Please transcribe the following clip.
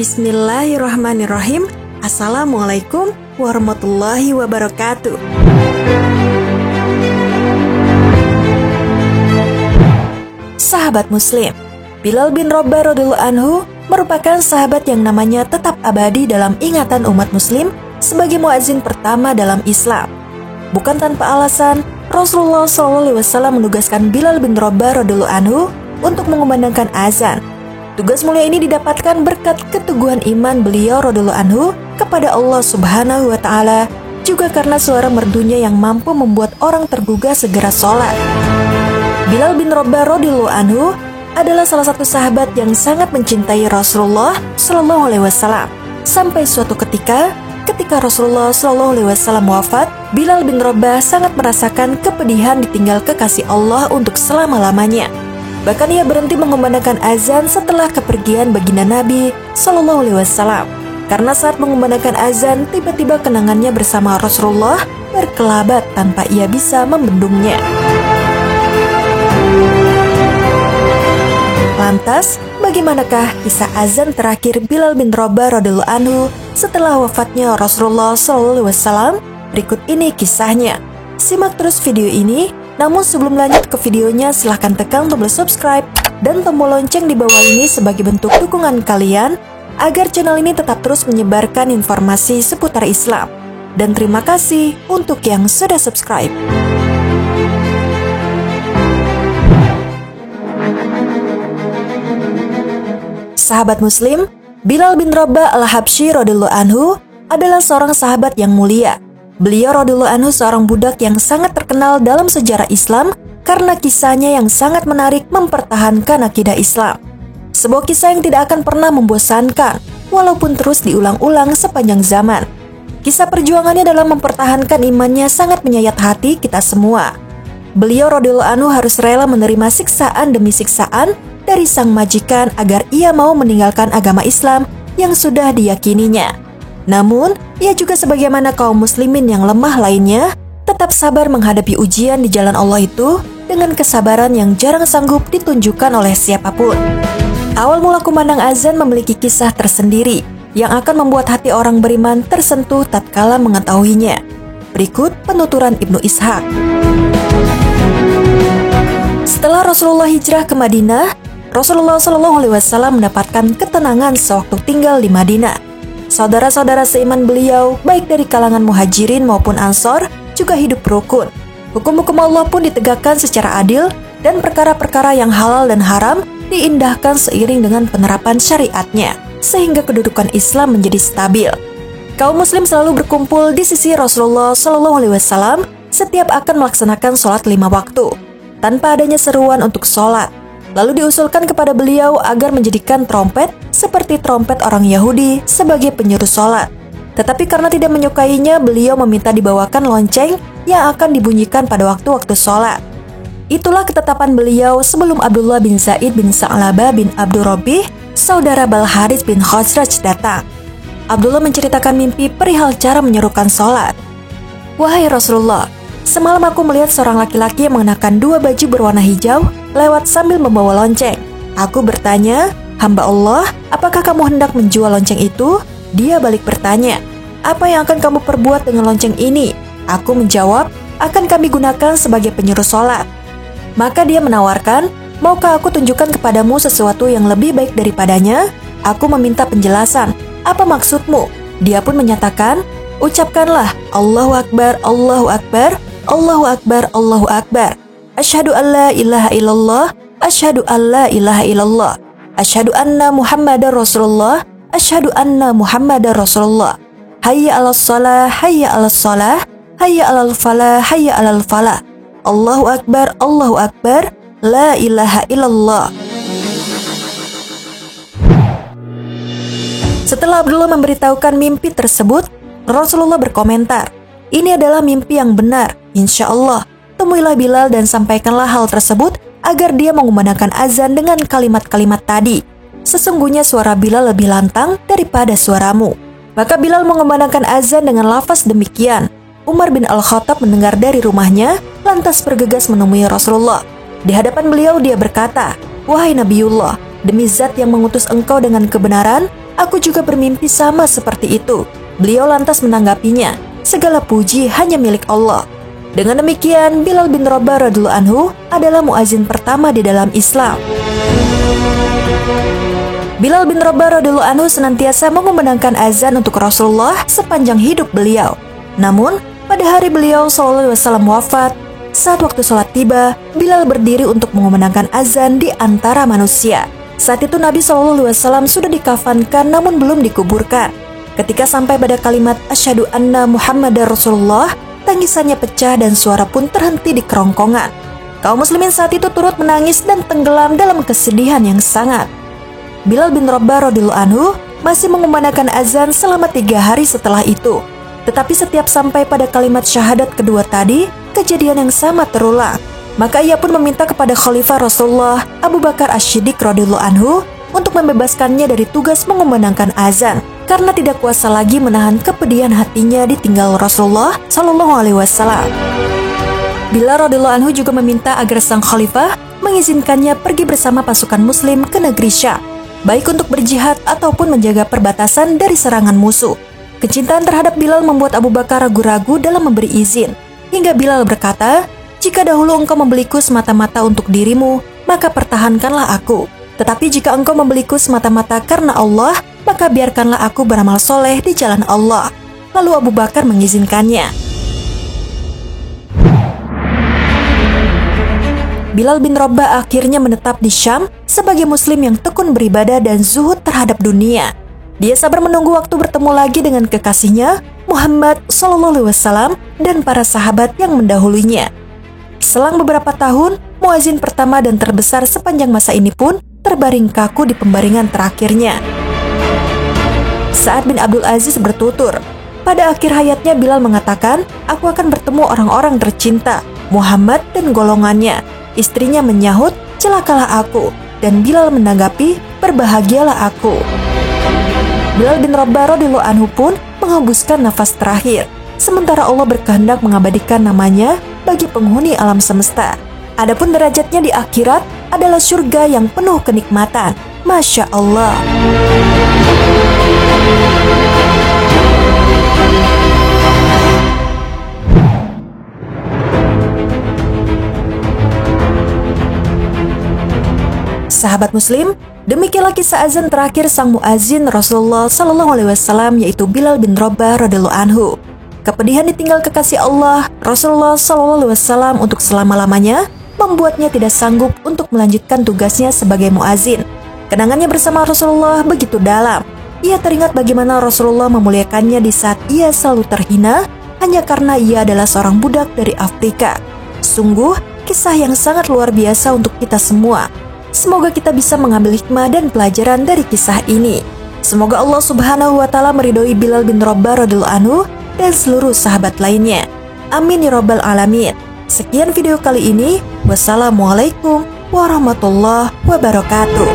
Bismillahirrahmanirrahim. Assalamualaikum warahmatullahi wabarakatuh. Sahabat Muslim, Bilal bin Rabah radhiyallahu anhu merupakan sahabat yang namanya tetap abadi dalam ingatan umat Muslim sebagai muadzin pertama dalam Islam. Bukan tanpa alasan, Rasulullah SAW menugaskan Bilal bin Rabah radhiyallahu anhu untuk mengumandangkan azan. Tugas mulia ini didapatkan berkat keteguhan iman beliau radhiyallahu anhu kepada Allah Subhanahu wa taala, juga karena suara merdunya yang mampu membuat orang tergugah segera sholat. Bilal bin Rabah radhiyallahu anhu adalah salah satu sahabat yang sangat mencintai Rasulullah SAW. Sampai suatu ketika Rasulullah SAW wafat, Bilal bin Rabah sangat merasakan kepedihan ditinggal kekasih Allah untuk selama-lamanya. Bahkan ia berhenti mengumandangkan azan setelah kepergian baginda Nabi SAW. Karena saat mengumandangkan azan, tiba-tiba kenangannya bersama Rasulullah berkelabat tanpa ia bisa membendungnya. Lantas, bagaimanakah kisah azan terakhir Bilal bin Rabah radhiyallahu anhu setelah wafatnya Rasulullah SAW? Berikut ini kisahnya. Simak terus video ini. Namun sebelum lanjut ke videonya, silahkan tekan tombol subscribe dan tombol lonceng di bawah ini sebagai bentuk dukungan kalian agar channel ini tetap terus menyebarkan informasi seputar Islam. Dan terima kasih untuk yang sudah subscribe. Sahabat Muslim, Bilal bin Rabah al-Habsyi radhiyallahu anhu adalah seorang sahabat yang mulia. Beliau radhiyallahu anhu seorang budak yang sangat terkenal dalam sejarah Islam karena kisahnya yang sangat menarik mempertahankan akidah Islam. Sebuah kisah yang tidak akan pernah membosankan, walaupun terus diulang-ulang sepanjang zaman. Kisah perjuangannya dalam mempertahankan imannya sangat menyayat hati kita semua. Beliau radhiyallahu anhu harus rela menerima siksaan demi siksaan dari sang majikan agar ia mau meninggalkan agama Islam yang sudah diyakininya. Namun, ia juga sebagaimana kaum muslimin yang lemah lainnya, tetap sabar menghadapi ujian di jalan Allah itu dengan kesabaran yang jarang sanggup ditunjukkan oleh siapapun. Awal mula kumandang azan memiliki kisah tersendiri yang akan membuat hati orang beriman tersentuh tatkala mengetahuinya. Berikut penuturan Ibnu Ishaq. Setelah Rasulullah hijrah ke Madinah, Rasulullah SAW mendapatkan ketenangan sewaktu tinggal di Madinah. Saudara-saudara seiman beliau, baik dari kalangan muhajirin maupun ansor, juga hidup rukun. Hukum-hukum Allah pun ditegakkan secara adil, dan perkara-perkara yang halal dan haram diindahkan seiring dengan penerapan syariatnya, sehingga kedudukan Islam menjadi stabil. Kaum muslim selalu berkumpul di sisi Rasulullah SAW setiap akan melaksanakan sholat 5 waktu, tanpa adanya seruan untuk sholat. Lalu diusulkan kepada beliau agar menjadikan trompet seperti trompet orang Yahudi sebagai penyeru sholat. Tetapi karena tidak menyukainya, beliau meminta dibawakan lonceng yang akan dibunyikan pada waktu-waktu sholat. Itulah ketetapan beliau sebelum Abdullah bin Zaid bin Sa'labah bin Abdurrabbih, saudara Balharits bin Khazraj datang. Abdullah menceritakan mimpi perihal cara menyerukan sholat. "Wahai Rasulullah, semalam aku melihat seorang laki-laki yang mengenakan 2 baju berwarna hijau lewat sambil membawa lonceng. Aku bertanya, 'Hamba Allah, apakah kamu hendak menjual lonceng itu?' Dia balik bertanya, 'Apa yang akan kamu perbuat dengan lonceng ini?' Aku menjawab, 'Akan kami gunakan sebagai penyeru sholat.' Maka dia menawarkan, 'Maukah aku tunjukkan kepadamu sesuatu yang lebih baik daripadanya?' Aku meminta penjelasan, 'Apa maksudmu?' Dia pun menyatakan, 'Ucapkanlah, Allahu Akbar, Allahu Akbar, Allahu Akbar, Allahu Akbar. Asyhadu an la ilaha illallah, asyhadu an la ilaha illallah. Asyhadu anna Muhammadar Rasulullah, asyhadu anna Muhammadar Rasulullah. Hayya 'alas shalah, hayya 'alas shalah, hayya 'alal falah, hayya 'alal falah. Allahu Akbar, Allahu Akbar, la ilaha illallah." Setelah Abdullah memberitahukan mimpi tersebut, Rasulullah berkomentar, "Ini adalah mimpi yang benar, insya Allah. Temuilah Bilal dan sampaikanlah hal tersebut agar dia mengumandangkan azan dengan kalimat-kalimat tadi. Sesungguhnya suara Bilal lebih lantang daripada suaramu." Maka Bilal mengumandangkan azan dengan lafaz demikian. Umar bin Al-Khattab mendengar dari rumahnya, lantas bergegas menemui Rasulullah. Di hadapan beliau dia berkata, "Wahai Nabiullah, demi zat yang mengutus engkau dengan kebenaran, aku juga bermimpi sama seperti itu. Beliau lantas menanggapinya, segala puji hanya milik Allah. Dengan demikian, Bilal bin Rabah radhiyallahu anhu adalah muazin pertama di dalam Islam. Bilal bin Rabah radhiyallahu anhu senantiasa mengumandangkan azan untuk Rasulullah sepanjang hidup beliau. Namun, pada hari beliau SAW wafat, saat waktu sholat tiba, Bilal berdiri untuk mengumandangkan azan di antara manusia. Saat itu Nabi SAW sudah dikafankan namun belum dikuburkan. Ketika sampai pada kalimat Asyhadu anna Muhammadar Rasulullah, tangisannya pecah dan suara pun terhenti di kerongkongan. Kaum muslimin saat itu turut menangis dan tenggelam dalam kesedihan yang sangat. Bilal bin Rabah radhiyallahu anhu masih mengumandangkan azan selama 3 hari setelah itu. Tetapi setiap sampai pada kalimat syahadat kedua tadi, kejadian yang sama terulang. Maka ia pun meminta kepada Khalifah Rasulullah Abu Bakar As-Siddiq radhiyallahu anhu untuk membebaskannya dari tugas mengumandangkan azan, karena tidak kuasa lagi menahan kepedihan hatinya ditinggal Rasulullah Shallallahu Alaihi Wasallam. Bilal radhiyallahu anhu juga meminta agar sang khalifah mengizinkannya pergi bersama pasukan muslim ke negeri Syam, baik untuk berjihad ataupun menjaga perbatasan dari serangan musuh. Kecintaan terhadap Bilal membuat Abu Bakar ragu-ragu dalam memberi izin, hingga Bilal berkata, "Jika dahulu engkau membeliku semata-mata untuk dirimu, maka pertahankanlah aku. Tetapi jika engkau membeliku semata-mata karena Allah, maka biarkanlah aku beramal soleh di jalan Allah." Lalu Abu Bakar mengizinkannya. Bilal bin Rabah akhirnya menetap di Syam sebagai muslim yang tekun beribadah dan zuhud terhadap dunia. Dia sabar menunggu waktu bertemu lagi dengan kekasihnya, Muhammad SAW dan para sahabat yang mendahulunya. Selang beberapa tahun, muazin pertama dan terbesar sepanjang masa ini pun terbaring kaku di pembaringan terakhirnya. Sa'ad bin Abdul Aziz bertutur, pada akhir hayatnya Bilal mengatakan, "Aku akan bertemu orang-orang tercinta, Muhammad dan golongannya." Istrinya menyahut, "Celakalah aku." Dan Bilal menanggapi, "Berbahagialah aku." Bilal bin Rabah radhiyallahu anhu pun menghembuskan nafas terakhir, sementara Allah berkehendak mengabadikan namanya bagi penghuni alam semesta. Adapun derajatnya di akhirat adalah surga yang penuh kenikmatan. Masya Allah. Sahabat muslim, demikianlah kisah azan terakhir sang muazin Rasulullah Sallallahu Alaihi Wasallam, yaitu Bilal bin Rabah radhiyallahu anhu. Kepedihan ditinggal kekasih Allah Rasulullah Sallallahu Alaihi Wasallam untuk selama-lamanya membuatnya tidak sanggup untuk melanjutkan tugasnya sebagai muazin. Kenangannya bersama Rasulullah begitu dalam. Ia teringat bagaimana Rasulullah memuliakannya di saat ia selalu terhina hanya karena ia adalah seorang budak dari Afrika. Sungguh kisah yang sangat luar biasa untuk kita semua. Semoga kita bisa mengambil hikmah dan pelajaran dari kisah ini. Semoga Allah Subhanahu wa Ta'ala meridhoi Bilal bin Rabah radhiyallahu anhu dan seluruh sahabat lainnya. Amin ya rabbal alamin. Sekian video kali ini. Wassalamualaikum warahmatullahi wabarakatuh.